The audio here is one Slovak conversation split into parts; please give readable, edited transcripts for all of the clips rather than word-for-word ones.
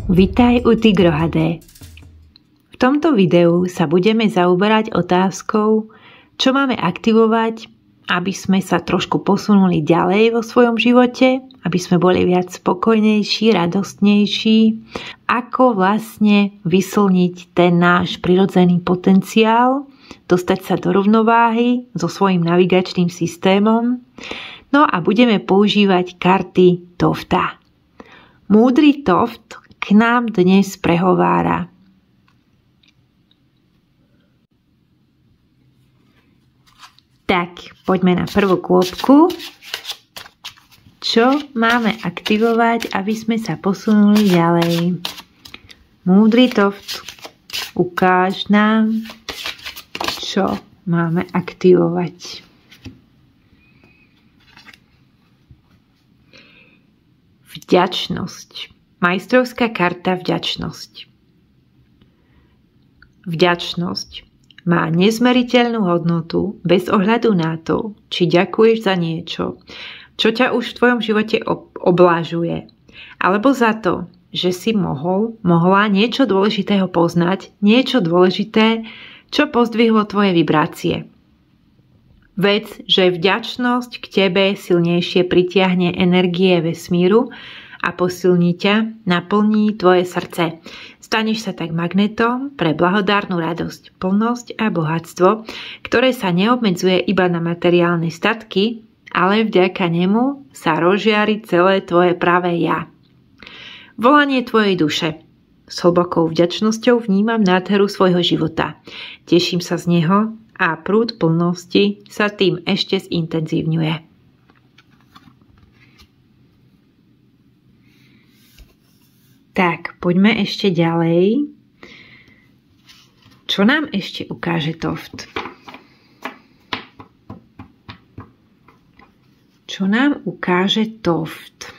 Vitaj u Tigrohadé. V tomto videu sa budeme zaoberať otázkou, čo máme aktivovať, aby sme sa trošku posunuli ďalej vo svojom živote, aby sme boli viac spokojnejší, radostnejší, ako vlastne vyslniť ten náš prirodzený potenciál, dostať sa do rovnováhy so svojím navigačným systémom. No a budeme používať karty Tofta. Múdry Toft k nám dnes prehovára. Tak, poďme na prvú kôpku. Čo máme aktivovať, aby sme sa posunuli ďalej? Múdry Toft, ukáž nám, čo máme aktivovať. Vďačnosť. Majstrovská karta vďačnosť. Vďačnosť má nezmeriteľnú hodnotu bez ohľadu na to, či ďakuješ za niečo, čo ťa už v tvojom živote oblážuje, alebo za to, že si mohla niečo dôležitého poznať, niečo dôležité, čo pozdvihlo tvoje vibrácie. Vec, že vďačnosť k tebe silnejšie pritiahne energie vesmíru a posilní ťa, naplní tvoje srdce. Staneš sa tak magnetom pre blahodárnu radosť, plnosť a bohatstvo, ktoré sa neobmedzuje iba na materiálne statky, ale vďaka nemu sa rozžiari celé tvoje pravé ja. Volanie tvojej duše. S hlbokou vďačnosťou vnímam nádheru svojho života. Teším sa z neho a prúd plnosti sa tým ešte zintenzívňuje. Tak, poďme ešte ďalej. Čo nám ešte ukáže Toft? Čo nám ukáže Toft?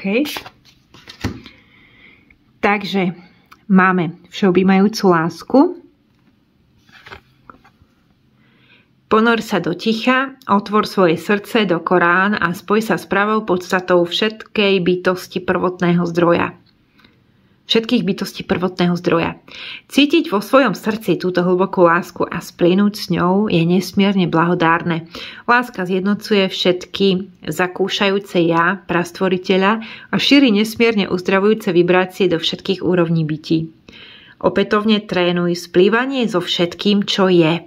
Okay. Takže máme všeobjímajúcu lásku. Ponor sa do ticha, otvor svoje srdce do Korán a spoj sa s pravou podstatou všetkej bytosti prvotného zdroja. Všetkých bytostí prvotného zdroja. Cítiť vo svojom srdci túto hlbokú lásku a splynúť s ňou je nesmierne blahodárne. Láska zjednocuje všetky zakúšajúce ja, prastvoriteľa a šíri nesmierne uzdravujúce vibrácie do všetkých úrovní bytí. Opätovne trénuj splývanie so všetkým, čo je.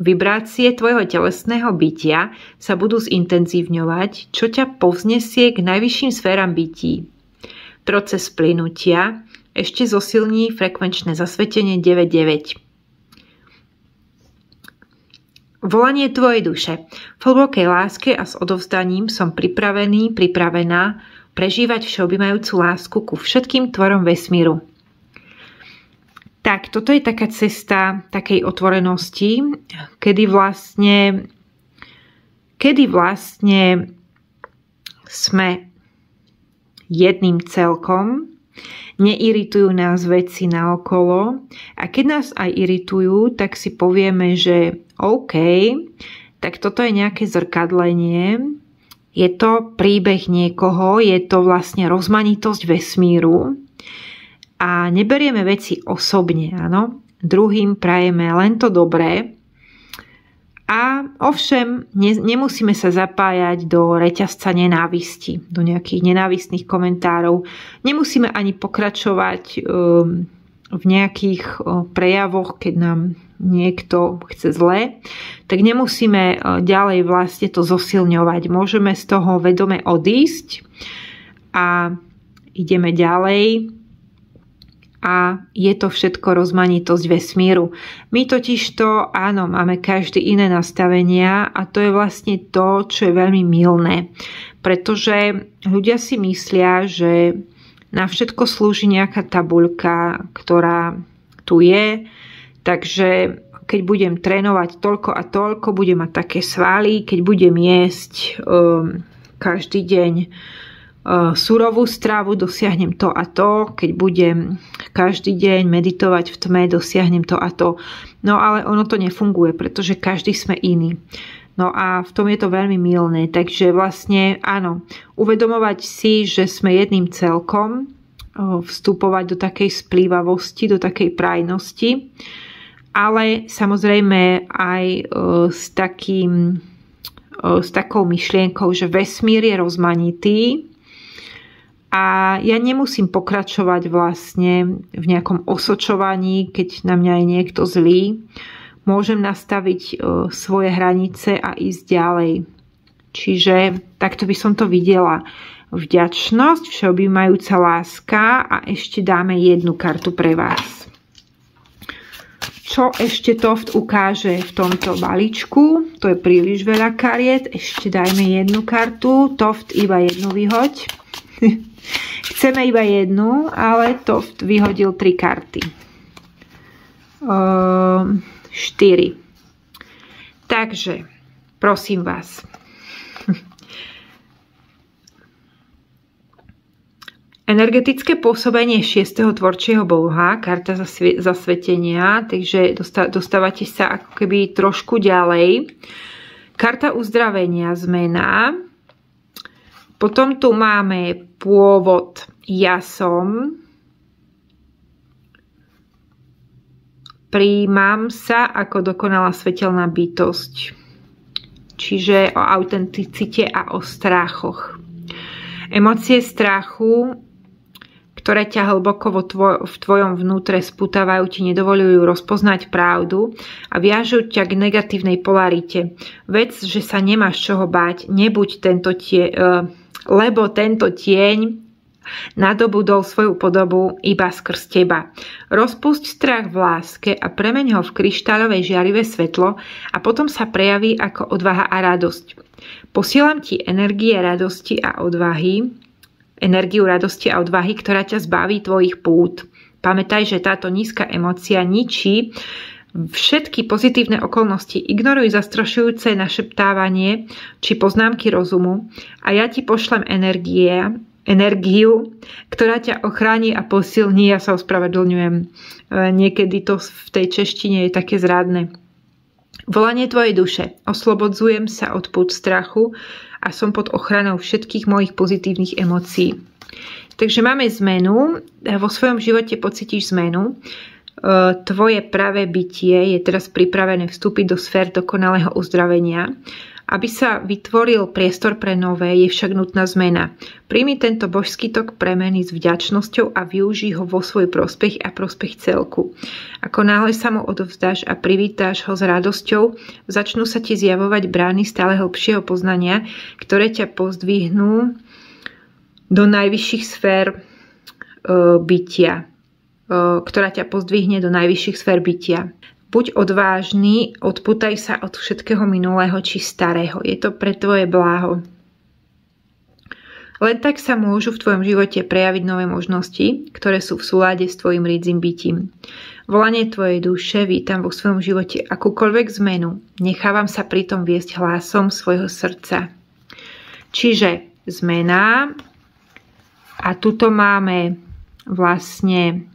Vibrácie tvojho telesného bytia sa budú zintenzívňovať, čo ťa povznesie k najvyšším sféram bytí. Proces plynutia ešte zosilní frekvenčné zasvetenie 9.9. Volanie tvojej duše. V hlbokej láske a s odovzdaním som pripravená prežívať všeobjímajúcu lásku ku všetkým tvorom vesmíru. Tak, toto je taká cesta takej otvorenosti, kedy vlastne sme jedným celkom, neiritujú nás veci naokolo a keď nás aj iritujú, tak si povieme, že OK, tak toto je nejaké zrkadlenie, je to príbeh niekoho, je to vlastne rozmanitosť vesmíru a neberieme veci osobne, áno. Druhým prajeme len to dobré. A ovšem, nemusíme sa zapájať do reťazca nenávisti, do nejakých nenávistných komentárov. Nemusíme ani pokračovať v nejakých prejavoch, keď nám niekto chce zle. Tak nemusíme ďalej vlastne to zosilňovať. Môžeme z toho vedome odísť a ideme ďalej. A je to všetko rozmanitosť vesmíru. My totižto, áno, máme každý iné nastavenia a to je vlastne to, čo je veľmi mylné. Pretože ľudia si myslia, že na všetko slúži nejaká tabuľka, ktorá tu je, takže keď budem trénovať toľko a toľko, budem mať také svaly, keď budem jesť každý deň surovú stravu, dosiahnem to a to, keď budem každý deň meditovať v tme, dosiahnem to a to. No ale ono to nefunguje, pretože každý sme iný. No a v tom je to veľmi mylné. Takže vlastne áno, uvedomovať si, že sme jedným celkom, vstupovať do takej splývavosti, do takej prajnosti, ale samozrejme aj s takou myšlienkou, že vesmír je rozmanitý a ja nemusím pokračovať vlastne v nejakom osočovaní, keď na mňa je niekto zlý. Môžem nastaviť svoje hranice a ísť ďalej. Čiže takto by som to videla. Vďačnosť, všeobjímajúca láska a ešte dáme jednu kartu pre vás. Čo ešte Toft ukáže v tomto balíčku? To je príliš veľa kariet. Ešte dajme jednu kartu. Toft, iba jednu vyhoď. Chceme iba jednu, ale Toft vyhodil 3 karty. 4. Takže, prosím vás. Energetické pôsobenie 6. tvorčieho boha, karta zasvetenia, takže dostávate sa ako keby trošku ďalej. Karta uzdravenia, zmena. Potom tu máme pôvod, ja som. Prijímam sa ako dokonalá svetelná bytosť. Čiže o autenticite a o strachoch. Emócie strachu, ktoré ťa hlboko v tvojom vnútre spútavajú, ti nedovoľujú rozpoznať pravdu a viažú ťa k negatívnej polarite. Vec, že sa nemáš čoho báť, nebuď lebo tento tieň nadobudol svoju podobu iba skrz teba. Rozpusť strach v láske a premeň ho v kryštálové žiarivé svetlo a potom sa prejaví ako odvaha a radosť. Posielam ti energiu radosti a odvahy, ktorá ťa zbaví tvojich pút. Pamätaj, že táto nízka emócia ničí všetky pozitívne okolnosti. Ignoruj zastrašujúce našeptávanie či poznámky rozumu a ja ti pošlem energiu, ktorá ťa ochráni a posilní. Ja sa ospravedlňujem. Niekedy to v tej češtine je také zradné. Volanie tvojej duše. Oslobodzujem sa od pút strachu a som pod ochranou všetkých mojich pozitívnych emócií. Takže máme zmenu. Vo svojom živote pocítiš zmenu. Tvoje pravé bytie je teraz pripravené vstúpiť do sfér dokonalého uzdravenia. Aby sa vytvoril priestor pre nové, je však nutná zmena. Príjmi tento božský tok premeny s vďačnosťou a využij ho vo svoj prospech a prospech celku. Ako náhle sa mu odovzdáš a privítáš ho s radosťou, začnú sa ti zjavovať brány stále hlbšieho poznania, ktoré ťa pozdvihnú do najvyšších sfér bytia. Ktorá ťa pozdvihne do najvyšších sfér bytia. Buď odvážny, odputaj sa od všetkého minulého či starého. Je to pre tvoje bláho. Len tak sa môžu v tvojom živote prejaviť nové možnosti, ktoré sú v súlade s tvojim ridzím bytím. Volanie tvojej duše vítam vo svojom živote akúkoľvek zmenu. Nechávam sa pritom viesť hlasom svojho srdca. Čiže zmena. A tuto máme vlastne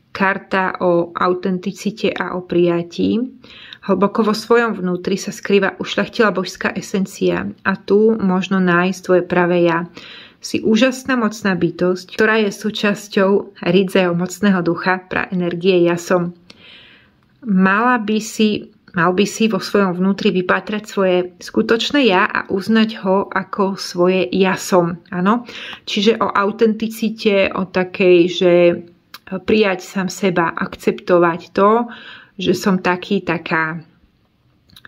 karta o autenticite a o prijatí. Hlboko vo svojom vnútri sa skrýva ušľachtilá božská esencia a tu možno nájsť tvoje pravé ja. Si úžasná mocná bytosť, ktorá je súčasťou ridzeho mocného ducha pra energie ja som. Mal by si vo svojom vnútri vypátrať svoje skutočné ja a uznať ho ako svoje ja som. Áno? Čiže o autenticite, o takej, že prijať sám seba, akceptovať to, že som taký, taká.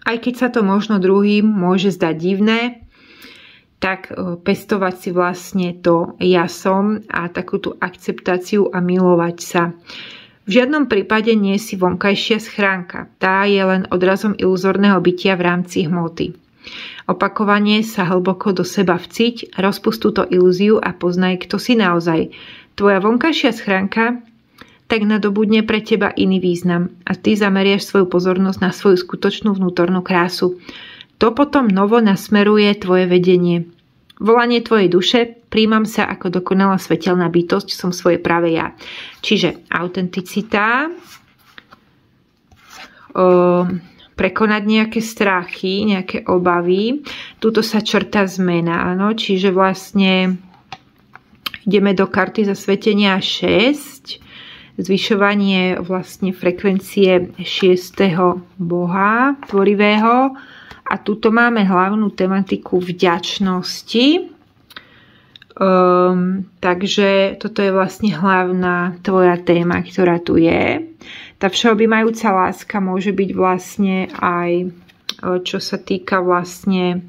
Aj keď sa to možno druhým môže zdať divné, tak pestovať si vlastne to ja som a takú tú akceptáciu a milovať sa. V žiadnom prípade nie si vonkajšia schránka. Tá je len odrazom iluzórneho bytia v rámci hmoty. Opakovane sa hlboko do seba vciť, rozpust túto ilúziu a poznaj, kto si naozaj. Tvoja vonkajšia schránka, tak nadobudne pre teba iný význam a ty zameriaš svoju pozornosť na svoju skutočnú vnútornú krásu. To potom novo nasmeruje tvoje vedenie. Volanie tvojej duše: príjmam sa ako dokonalá svetelná bytosť, som svoje práve ja. Čiže autenticita, prekonať nejaké strachy, nejaké obavy. Tuto sa črtá zmena, áno, čiže vlastne ideme do karty zasvetenia 6, zvyšovanie vlastne frekvencie 6. boha tvorivého. A tuto máme hlavnú tematiku vďačnosti. Takže toto je vlastne hlavná tvoja téma, ktorá tu je. Tá všeobjímajúca láska môže byť vlastne aj, čo sa týka vlastne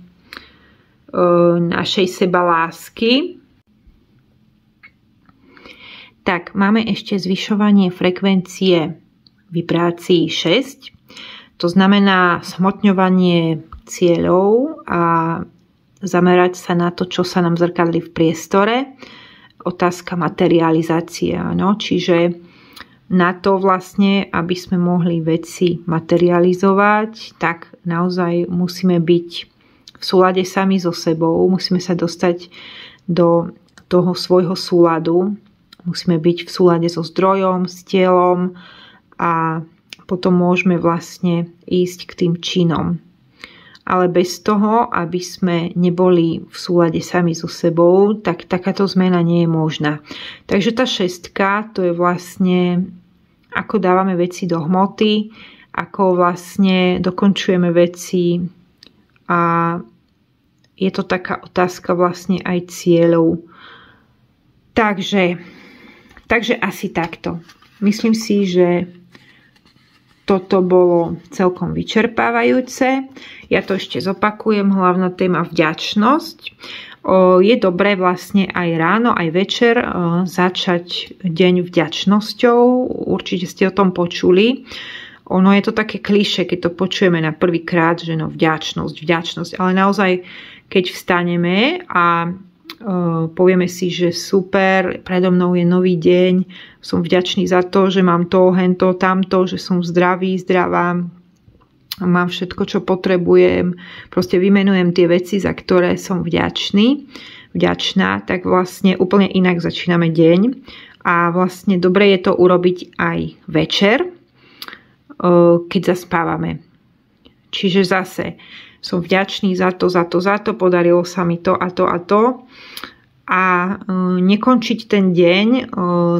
našej sebalásky. Tak, máme ešte zvyšovanie frekvencie vibrácií 6. To znamená smotňovanie cieľov a zamerať sa na to, čo sa nám zrkadlí v priestore. Otázka materializácie, áno. Čiže na to vlastne, aby sme mohli veci materializovať, tak naozaj musíme byť v súlade sami so sebou. Musíme sa dostať do toho svojho súladu. Musíme byť v súlade so zdrojom, s telom a potom môžeme vlastne ísť k tým činom. Ale bez toho, aby sme neboli v súlade sami so sebou, tak takáto zmena nie je možná. Takže tá 6, to je vlastne, ako dávame veci do hmoty, ako vlastne dokončujeme veci a je to taká otázka vlastne aj cieľov. Takže asi takto. Myslím si, že toto bolo celkom vyčerpávajúce. Ja to ešte zopakujem. Hlavná téma vďačnosť. Je dobré vlastne aj ráno, aj večer začať deň vďačnosťou. Určite ste o tom počuli. Ono je to také klišé, keď to počujeme na prvýkrát, že no vďačnosť. Ale naozaj, keď vstaneme a povieme si, že super, predo mnou je nový deň, som vďačný za to, že mám to, hento, tamto, že som zdravý, zdravá, mám všetko, čo potrebujem, proste vymenujem tie veci, za ktoré som vďačná, tak vlastne úplne inak začíname deň a vlastne dobre je to urobiť aj večer, keď zaspávame. Čiže zase som vďačný za to, podarilo sa mi to a to a to. A nekončiť ten deň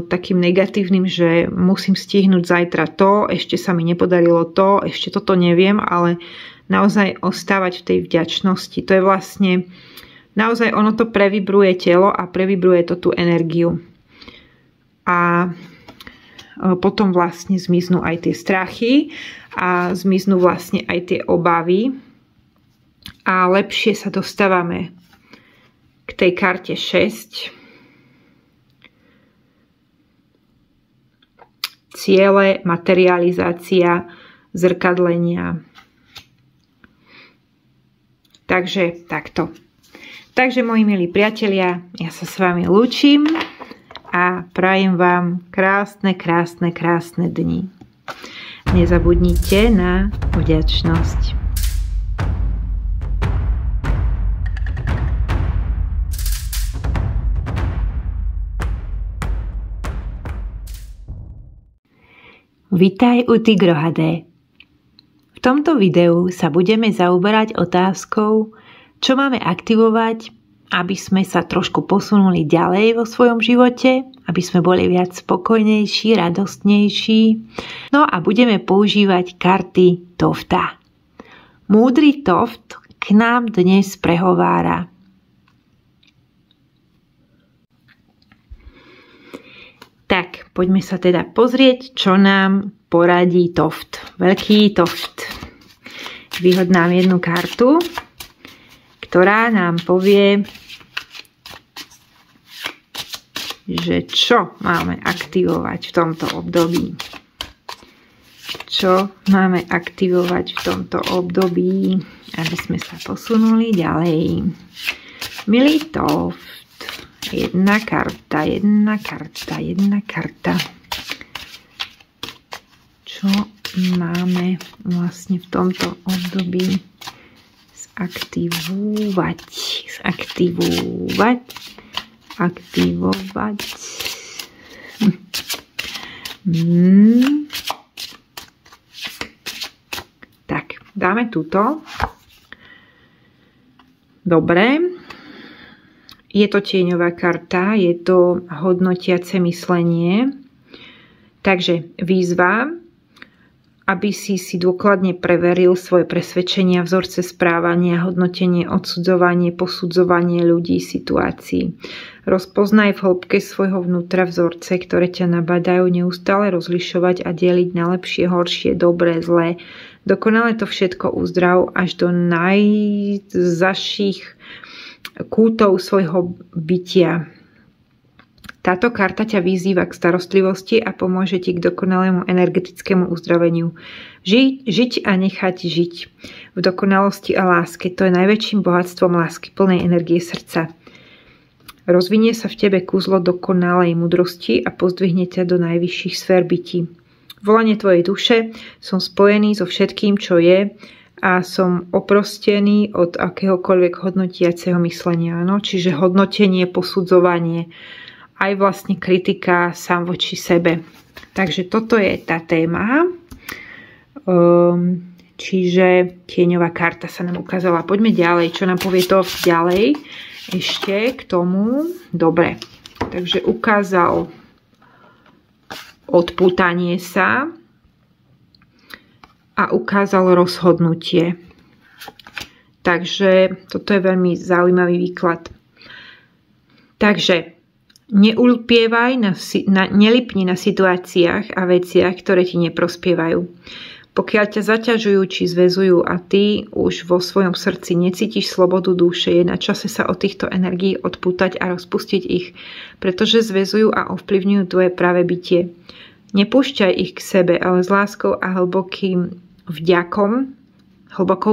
takým negatívnym, že musím stihnúť zajtra to, ešte sa mi nepodarilo to, ešte toto neviem, ale naozaj ostávať v tej vďačnosti. To je vlastne, naozaj ono to previbruje telo a previbruje to tú energiu. A potom vlastne zmiznú aj tie strachy a zmiznú vlastne aj tie obavy. A lepšie sa dostávame k tej karte 6. Ciele, materializácia, zrkadlenia. Takže takto. Takže, moji milí priatelia, ja sa s vami lúčim a prajem vám krásne dni. Nezabudnite na vďačnosť. Vitaj u Tigrohadé. V tomto videu sa budeme zaoberať otázkou, čo máme aktivovať, aby sme sa trošku posunuli ďalej vo svojom živote, aby sme boli viac spokojnejší, radostnejší. No a budeme používať karty Tofta. Múdry Toft k nám dnes prehovára. Tak, poďme sa teda pozrieť, čo nám poradí Toft. Veľký Toft. Vyhod nám jednu kartu, ktorá nám povie, že čo máme aktivovať v tomto období. Čo máme aktivovať v tomto období, aby sme sa posunuli ďalej. Milý Toft. Jedna karta. čo máme vlastne v tomto období zaktivovať. Tak, dáme túto. Dobre. Je to tieňová karta, je to hodnotiace myslenie. Takže výzva, aby si dôkladne preveril svoje presvedčenia, vzorce správania, hodnotenie, odsudzovanie, posudzovanie ľudí, situácií. Rozpoznaj v hĺbke svojho vnútra vzorce, ktoré ťa nabadajú neustále rozlišovať a deliť na lepšie, horšie, dobré, zlé. Dokonale to všetko uzdrav až do najzaších kútov svojho bytia. Táto karta ťa vyzýva k starostlivosti a pomôže ti k dokonalému energetickému uzdraveniu. Žiť a nechať žiť v dokonalosti a láske. To je najväčším bohatstvom lásky, plnej energie srdca. Rozvinie sa v tebe kúzlo dokonalej múdrosti a pozdvihne ťa do najvyšších sfér bytí. Volanie tvojej duše, som spojený so všetkým, čo je, a som oprostený od akéhokoľvek hodnotiaceho myslenia. Áno? Čiže hodnotenie, posudzovanie, aj vlastne kritika sám voči sebe. Takže toto je tá téma. Čiže tieňová karta sa nám ukázala. Poďme ďalej. Čo nám povie to ďalej ešte k tomu? Dobre. Takže ukázal odpútanie sa a ukázal rozhodnutie. Takže toto je veľmi zaujímavý výklad. Takže nelipni na situáciách a veciach, ktoré ti neprospievajú. Pokiaľ ťa zaťažujú či zväzujú a ty už vo svojom srdci necítiš slobodu duše, je na čase sa od týchto energií odpútať a rozpustiť ich, pretože zväzujú a ovplyvňujú tvoje práve bytie. Nepúšťaj ich k sebe, ale s láskou a hlbokou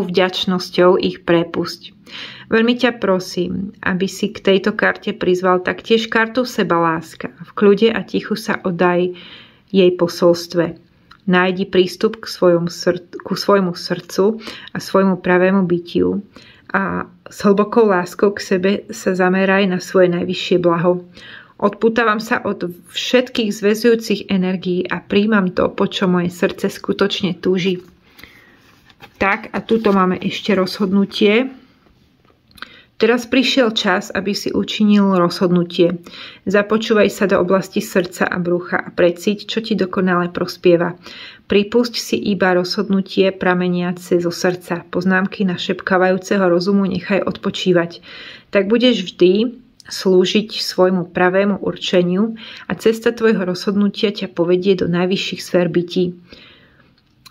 vďačnosťou ich prepusť. Veľmi ťa prosím, aby si k tejto karte prizval taktiež kartu sebaláska. V kľude a tichu sa oddaj jej posolstve. Nájdi prístup ku svojmu srdcu a svojmu pravému bytiu a s hlbokou láskou k sebe sa zameraj na svoje najvyššie blaho. Odpútavam sa od všetkých zväzujúcich energií a príjmam to, po čo moje srdce skutočne túži. Tak, a tuto máme ešte rozhodnutie. Teraz prišiel čas, aby si učinil rozhodnutie. Započúvaj sa do oblasti srdca a brucha a precíť, čo ti dokonale prospieva. Pripusť si iba rozhodnutie prameniace zo srdca. Poznámky našepkávajúceho rozumu nechaj odpočívať. Tak budeš vždy slúžiť svojmu pravému určeniu a cesta tvojho rozhodnutia ťa povedie do najvyšších sfér bytí.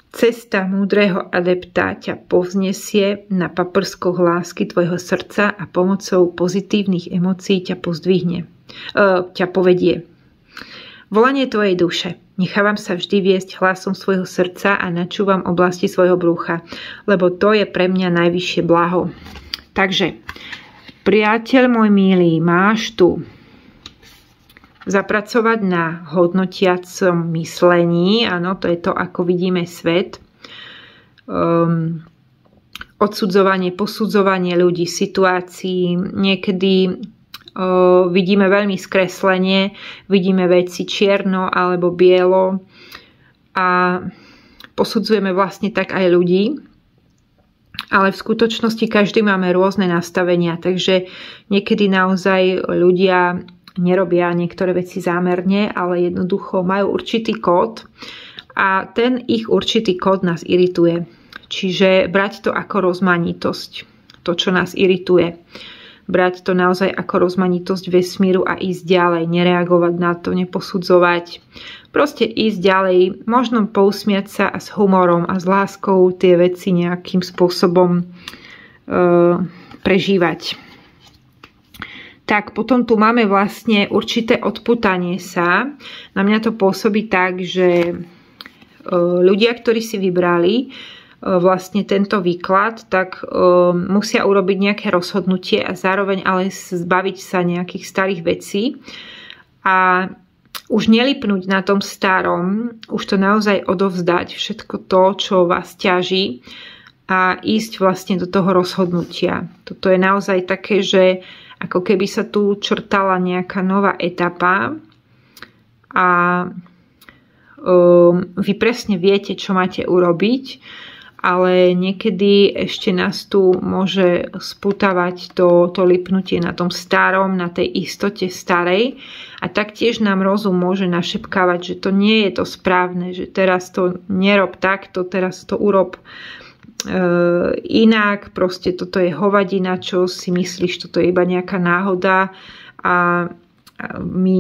Cesta múdreho adepta ťa povznesie na paprskoch lásky tvojho srdca a pomocou pozitívnych emócií ťa povedie. Volanie tvojej duše. Nechávam sa vždy viesť hlasom svojho srdca a načúvam oblasti svojho brucha, lebo to je pre mňa najvyššie blaho. Takže, priateľ môj milý, máš tu zapracovať na hodnotiacom myslení. Áno, to je to, ako vidíme svet. Odsudzovanie, posudzovanie ľudí, situácií. Niekedy vidíme veľmi skreslenie, vidíme veci čierno alebo bielo a posudzujeme vlastne tak aj ľudí. Ale v skutočnosti každý máme rôzne nastavenia, takže niekedy naozaj ľudia nerobia niektoré veci zámerne, ale jednoducho majú určitý kód a ten ich určitý kód nás irituje. Čiže brať to ako rozmanitosť, to, čo nás irituje. Brať to naozaj ako rozmanitosť vesmíru a ísť ďalej, nereagovať na to, neposudzovať. Proste ísť ďalej, možno pousmiať sa a s humorom a s láskou tie veci nejakým spôsobom prežívať. Tak potom tu máme vlastne určité odpútanie sa. Na mňa to pôsobí tak, že ľudia, ktorí si vybrali vlastne tento výklad, tak musia urobiť nejaké rozhodnutie a zároveň ale zbaviť sa nejakých starých vecí. A už nelipnúť na tom starom, už to naozaj odovzdať, všetko to, čo vás ťaží a ísť vlastne do toho rozhodnutia. Toto je naozaj také, že ako keby sa tu črtala nejaká nová etapa a vy presne viete, čo máte urobiť, ale niekedy ešte nás tu môže spútavať to lipnutie na tom starom, na tej istote starej a taktiež nám rozum môže našepkávať, že to nie je to správne, že teraz to nerob takto, teraz to urob inak, proste toto je hovadina, čo si myslíš, toto je iba nejaká náhoda a my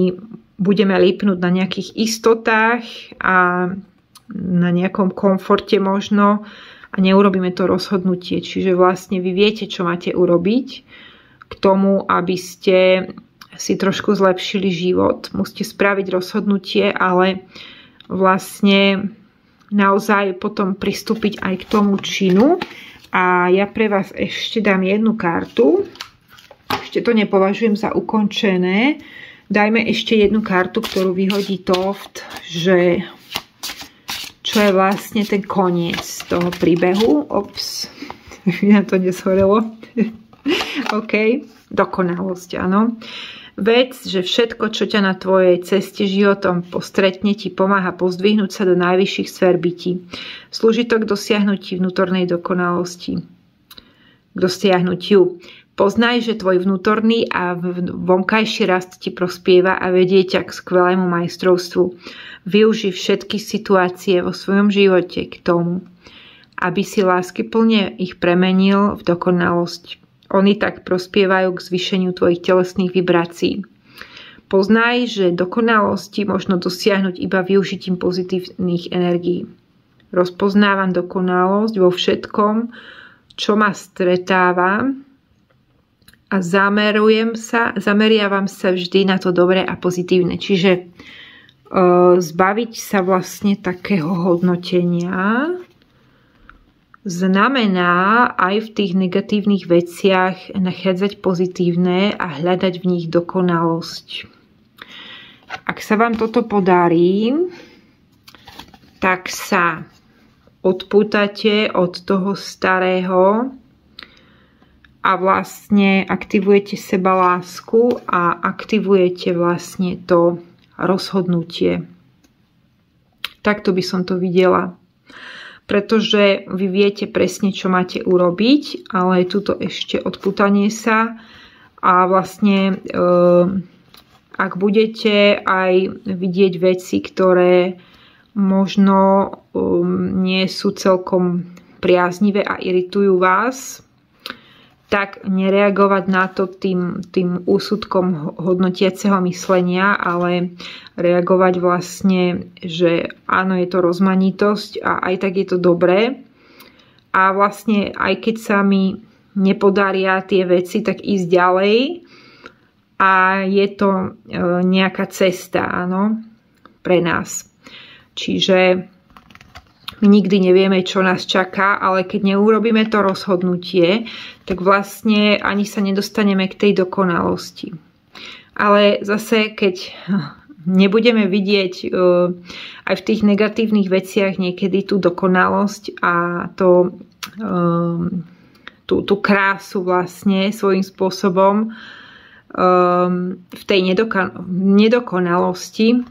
budeme lipnúť na nejakých istotách a na nejakom komforte možno a neurobíme to rozhodnutie. Čiže vlastne vy viete, čo máte urobiť k tomu, aby ste si trošku zlepšili život. Musíte spraviť rozhodnutie, ale vlastne naozaj potom pristúpiť aj k tomu činu. A ja pre vás ešte dám jednu kartu. Ešte to nepovažujem za ukončené. Dajme ešte jednu kartu, ktorú vyhodí Toft, že čo je vlastne ten koniec toho príbehu. Ops, ja to neshorelo. OK, dokonalosť, áno. Vec, že všetko, čo ťa na tvojej ceste životom postretne, ti pomáha pozdvihnúť sa do najvyšších sfér bytí. Slúži to k dosiahnutí vnútornej dokonalosti. K dosiahnutiu. Poznaj, že tvoj vnútorný a vonkajší rast ti prospieva a vedie ťa k skvelému majstrovstvu. Využij všetky situácie vo svojom živote k tomu, aby si láskyplne ich premenil v dokonalosť. Oni tak prospievajú k zvýšeniu tvojich telesných vibrácií. Poznaj, že dokonalosti možno dosiahnuť iba využitím pozitívnych energií. Rozpoznávam dokonalosť vo všetkom, čo ma stretáva a zameriavam sa vždy na to dobré a pozitívne. Čiže zbaviť sa vlastne takého hodnotenia znamená aj v tých negatívnych veciach nachádzať pozitívne a hľadať v nich dokonalosť. Ak sa vám toto podarí, tak sa odpútate od toho starého a vlastne aktivujete sebalásku a aktivujete vlastne to rozhodnutie. Takto by som to videla. Pretože vy viete presne, čo máte urobiť, ale je tuto ešte odpútanie sa a vlastne ak budete aj vidieť veci, ktoré možno nie sú celkom priaznivé a iritujú vás, tak nereagovať na to tým úsudkom hodnotiaceho myslenia, ale reagovať vlastne, že áno, je to rozmanitosť a aj tak je to dobré. A vlastne aj keď sa mi nepodaria tie veci, tak ísť ďalej a je to nejaká cesta, áno, pre nás. Čiže my nikdy nevieme, čo nás čaká, ale keď neurobíme to rozhodnutie, tak vlastne ani sa nedostaneme k tej dokonalosti. Ale zase, keď nebudeme vidieť aj v tých negatívnych veciach niekedy tú dokonalosť a tú krásu vlastne svojím spôsobom v tej nedokonalosti,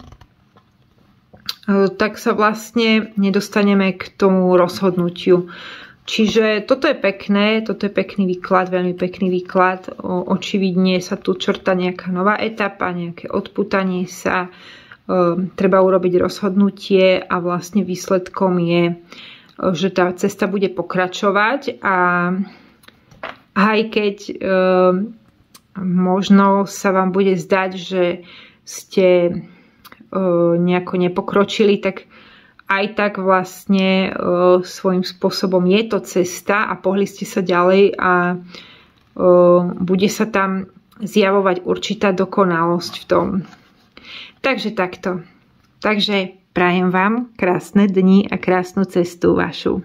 tak sa vlastne nedostaneme k tomu rozhodnutiu. Čiže toto je pekný výklad, veľmi pekný výklad. Očividne sa tu črta nejaká nová etapa, nejaké odpútanie sa, treba urobiť rozhodnutie a vlastne výsledkom je, že tá cesta bude pokračovať a aj keď možno sa vám bude zdať, že ste nejako nepokročili, tak aj tak vlastne svojím spôsobom je to cesta a pohli ste sa ďalej a bude sa tam zjavovať určitá dokonalosť v tom. Takže takto. Takže prajem vám krásne dni a krásnu cestu vašu.